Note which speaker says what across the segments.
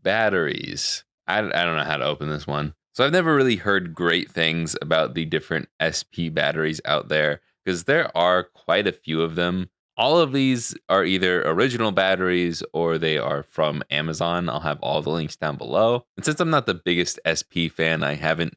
Speaker 1: batteries. I don't know how to open this one. So I've never really heard great things about the different SP batteries out there because there are quite a few of them. All of these are either original batteries or they are from Amazon. I'll have all the links down below. And since I'm not the biggest SP fan, I haven't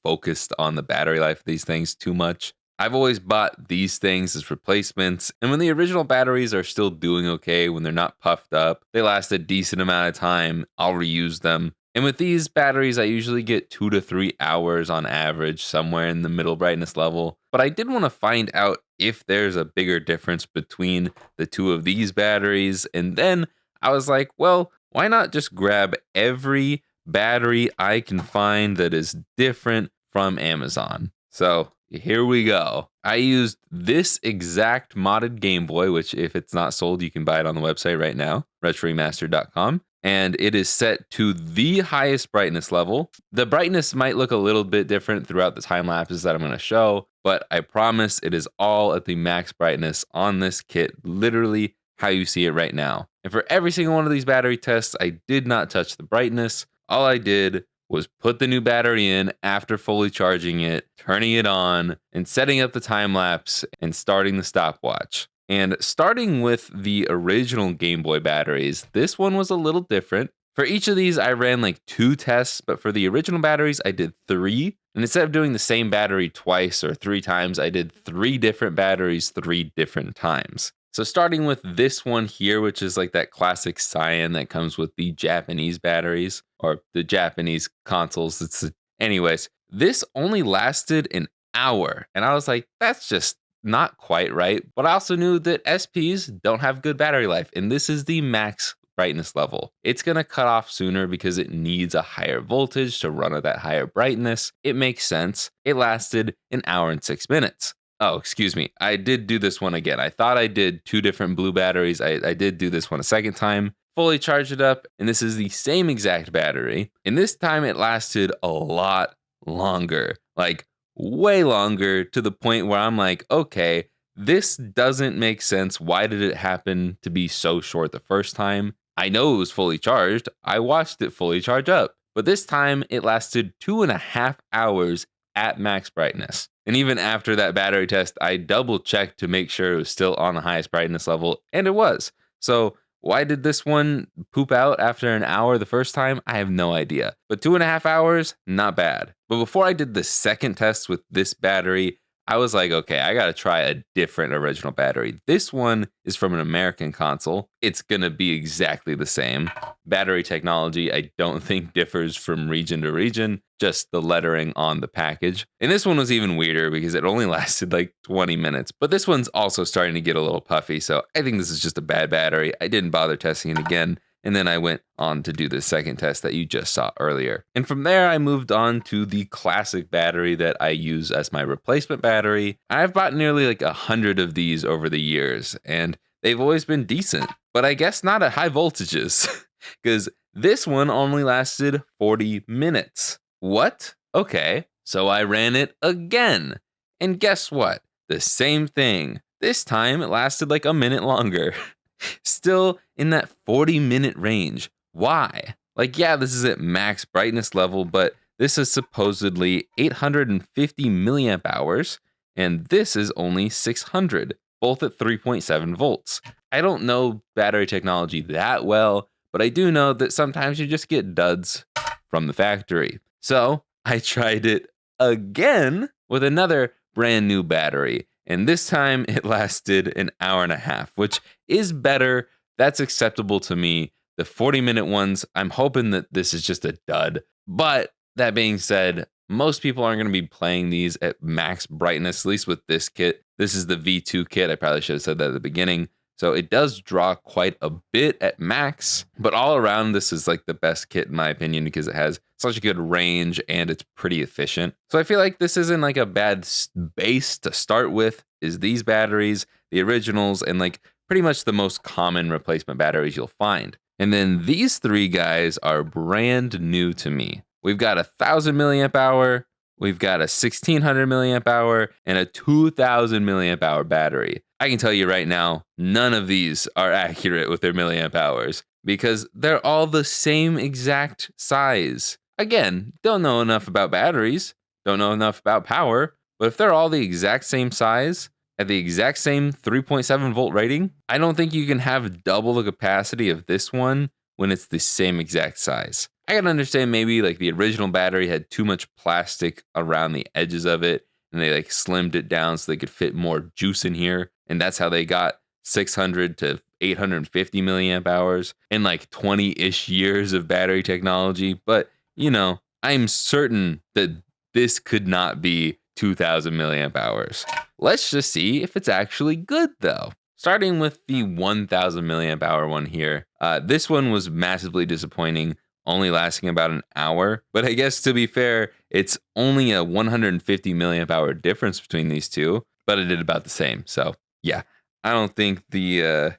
Speaker 1: focused on the battery life of these things too much. I've always bought these things as replacements, and when the original batteries are still doing okay, when they're not puffed up, they last a decent amount of time, I'll reuse them. And with these batteries, I usually get 2 to 3 hours on average, somewhere in the middle brightness level. But I did want to find out if there's a bigger difference between the two of these batteries, and then I was like, well, why not just grab every battery I can find that is different from Amazon? So here we go. I used this exact modded Game Boy, which if it's not sold, you can buy it on the website right now, retroremastered.com. And it is set to the highest brightness level. The brightness might look a little bit different throughout the time lapses that I'm going to show, but I promise it is all at the max brightness on this kit, literally how you see it right now. And for every single one of these battery tests, I did not touch the brightness. All I did was put the new battery in after fully charging it, turning it on, and setting up the time lapse and starting the stopwatch. And starting with the original Game Boy batteries, this one was a little different. For each of these, I ran 2 tests, but for the original batteries, I did 3. And instead of doing the same battery twice or 3 times, I did 3 different batteries 3 different times. So starting with this one here, which is that classic cyan that comes with the Japanese batteries or the Japanese consoles. Anyways, this only lasted an hour. And I was like, that's just not quite right. But I also knew that SPs don't have good battery life. And this is the max brightness level. It's going to cut off sooner because it needs a higher voltage to run at that higher brightness. It makes sense. It lasted an hour and 6 minutes. Oh, excuse me. I did do this one again. I thought I did 2 different blue batteries. I did do this one a second time, fully charged it up, and this is the same exact battery. And this time it lasted a lot longer, way longer, to the point where I'm like, okay, this doesn't make sense. Why did it happen to be so short the first time? I know it was fully charged. I watched it fully charge up, but this time it lasted 2.5 hours at max brightness. And even after that battery test, I double checked to make sure it was still on the highest brightness level, and it was. So why did this one poop out after an hour the first time? I have no idea. But 2.5 hours, not bad. But before I did the second test with this battery, I was like, okay, I gotta try a different original battery. This one is from an American console. It's gonna be exactly the same. Battery technology, I don't think differs from region to region, just the lettering on the package. And this one was even weirder because it only lasted 20 minutes. But this one's also starting to get a little puffy, so I think this is just a bad battery. I didn't bother testing it again. And then I went on to do the second test that you just saw earlier. And from there, I moved on to the classic battery that I use as my replacement battery. I've bought nearly 100 of these over the years, and they've always been decent, but I guess not at high voltages, because this one only lasted 40 minutes. What? Okay, so I ran it again. And guess what? The same thing. This time it lasted a minute longer. Still in that 40-minute range. Why? Yeah, this is at max brightness level, but this is supposedly 850 milliamp hours, and this is only 600, both at 3.7 volts. I don't know battery technology that well, but I do know that sometimes you just get duds from the factory. So I tried it again with another brand new battery. And this time it lasted an hour and a half, which is better. That's acceptable to me. The 40-minute ones, I'm hoping that this is just a dud. But that being said, most people aren't going to be playing these at max brightness, at least with this kit. This is the V2 kit. I probably should have said that at the beginning. So it does draw quite a bit at max, but all around this is the best kit in my opinion because it has such a good range and it's pretty efficient. So I feel like this isn't a bad base to start with, is these batteries, the originals, and pretty much the most common replacement batteries you'll find. And then these 3 guys are brand new to me. We've got 1,000 milliamp hour, we've got a 1,600 milliamp hour, and a 2,000 milliamp hour battery. I can tell you right now, none of these are accurate with their milliamp hours. because they're all the same exact size. Again, don't know enough about batteries, don't know enough about power, but if they're all the exact same size at the exact same 3.7 volt rating, I don't think you can have double the capacity of this one when it's the same exact size. I can understand maybe like the original battery had too much plastic around the edges of it and they like slimmed it down so they could fit more juice in here. And that's how they got 600 to 850 milliamp hours in like 20-ish years of battery technology. But, I'm certain that this could not be 2000 milliamp hours. Let's just see if it's actually good though. Starting with the 1000 milliamp hour one here. This one was massively disappointing, only lasting about an hour. But I guess to be fair, it's only a 150 milliamp hour difference between these two, but it did about the same. So yeah, I don't think the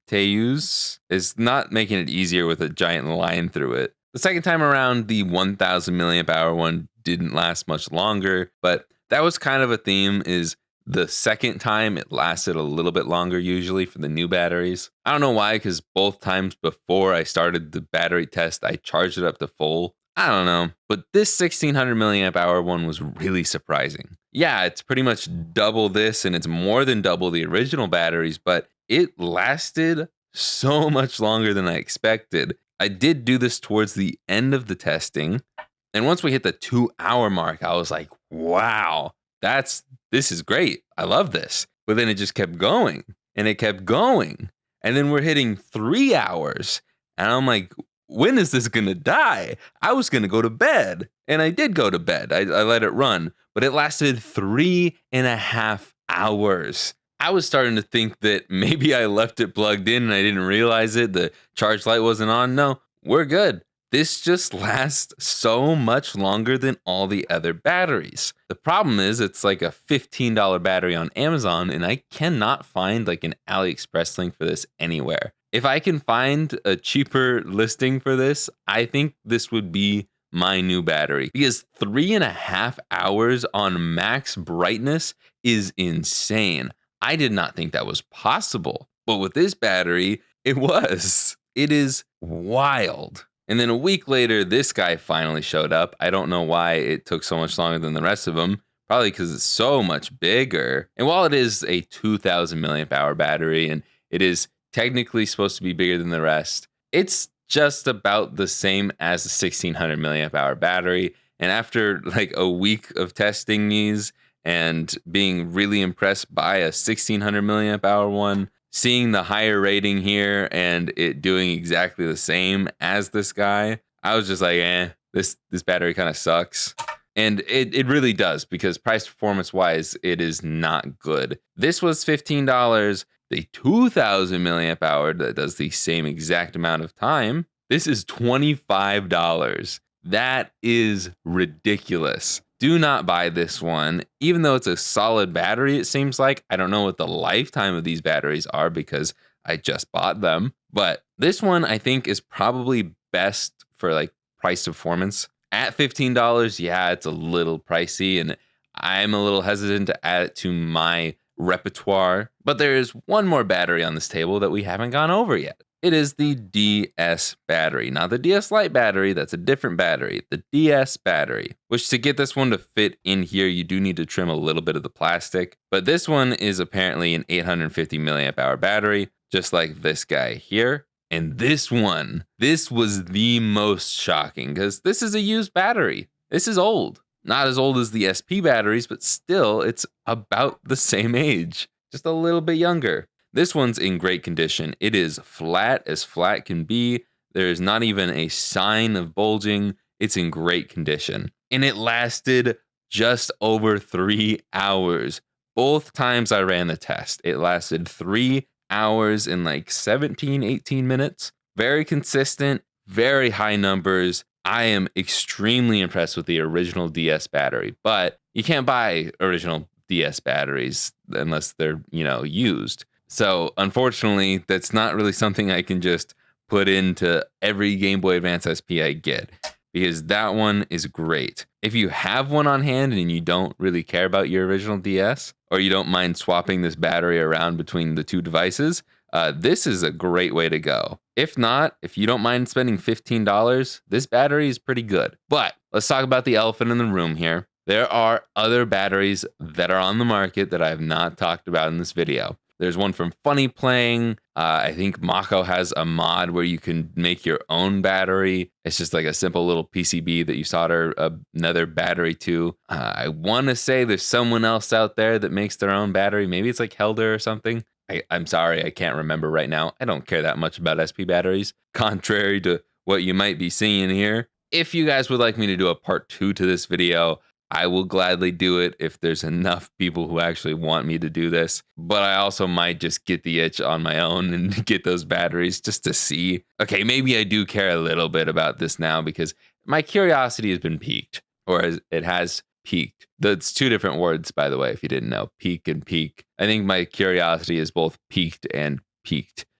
Speaker 1: Teus is not making it easier with a giant line through it. The second time around, the 1000 milliamp hour one didn't last much longer, but that was kind of a theme is the second time it lasted a little bit longer usually for the new batteries. I don't know why, because both times before I started the battery test, I charged it up to full. I don't know, but this 1600 milliamp hour one was really surprising. Yeah, it's pretty much double this and it's more than double the original batteries, but it lasted so much longer than I expected. I did do this towards the end of the testing. And once we hit the 2-hour mark, I was like, wow, this is great. I love this. But then it just kept going and it kept going. And then we're hitting 3 hours. And I'm like, when is this going to die? I was going to go to bed. And I did go to bed. I let it run, but it lasted 3.5 hours. I was starting to think that maybe I left it plugged in and I didn't realize it. The charge light wasn't on. No, we're good. This just lasts so much longer than all the other batteries. The problem is it's like a $15 battery on Amazon and I cannot find like an AliExpress link for this anywhere. If I can find a cheaper listing for this, I think this would be my new battery because 3.5 hours on max brightness is insane. I did not think that was possible, but with this battery, it was. It is wild. And then a week later, this guy finally showed up. I don't know why it took so much longer than the rest of them. Probably because it's so much bigger. And while it is a 2000 milliamp hour battery and it is technically supposed to be bigger than the rest, it's just about the same as a 1600 milliamp hour battery. And after like a week of testing these and being really impressed by a 1600 milliamp hour one, seeing the higher rating here and it doing exactly the same as this guy, I was just like, this battery kind of sucks. And it really does, because price performance wise, it is not good. This was $15. The 2000 milliamp hour that does the same exact amount of time, this is $25. That is ridiculous. Do not buy this one, even though it's a solid battery, it seems like. I don't know what the lifetime of these batteries are because I just bought them. But this one, I think, is probably best for like price performance. At $15, yeah, it's a little pricey, and I'm a little hesitant to add it to my repertoire. But there is one more battery on this table that we haven't gone over yet. It is the DS battery. Not the DS Lite battery, that's a different battery. The DS battery, which to get this one to fit in here, you do need to trim a little bit of the plastic. But this one is apparently an 850 milliamp hour battery, just like this guy here. And this one, this was the most shocking because this is a used battery. This is old. Not as old as the SP batteries, but still, it's about the same age, just a little bit younger. This one's in great condition. It is flat as flat can be. There is not even a sign of bulging. It's in great condition. And it lasted just over 3 hours. Both times I ran the test, it lasted 3 hours and like 17, 18 minutes. Very consistent, very high numbers. I am extremely impressed with the original DS battery, but you can't buy original DS batteries unless they're, used. So unfortunately, that's not really something I can just put into every Game Boy Advance SP I get, because that one is great. If you have one on hand and you don't really care about your original DS, or you don't mind swapping this battery around between the two devices, this is a great way to go. If not, if you don't mind spending $15, this battery is pretty good. But let's talk about the elephant in the room here. There are other batteries that are on the market that I have not talked about in this video. There's one from Funny Playing. I think Mako has a mod where you can make your own battery. It's just like a simple little PCB that you solder another battery to. I want to say there's someone else out there that makes their own battery. Maybe it's like Helder or something. I'm sorry, I can't remember right now. I don't care that much about SP batteries, contrary to what you might be seeing here. If you guys would like me to do a part 2 to this video, I will gladly do it if there's enough people who actually want me to do this. But I also might just get the itch on my own and get those batteries just to see. Okay, maybe I do care a little bit about this now because my curiosity has been piqued, or it has peaked. That's two different words, by the way, if you didn't know. Peak and peak. I think my curiosity is both peaked and peaked.